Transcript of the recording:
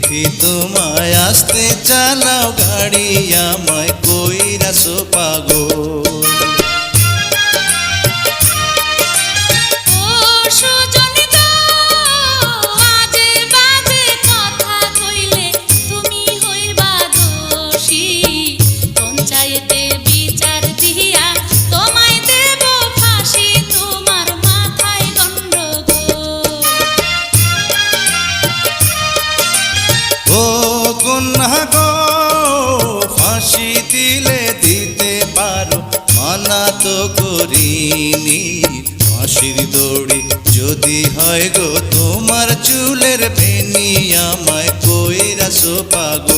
দেখি তোমায় আসতে চালাও গাড়ি, আমায় কইরাছো পাগল। কন্যা গো ফাঁসি দিলে দিতে পারো, মানা তো করিনি। ফাঁসির দড়ি যদি হয় গো তোমার চুলের বেনি, আমায় কইরাছো পাগল।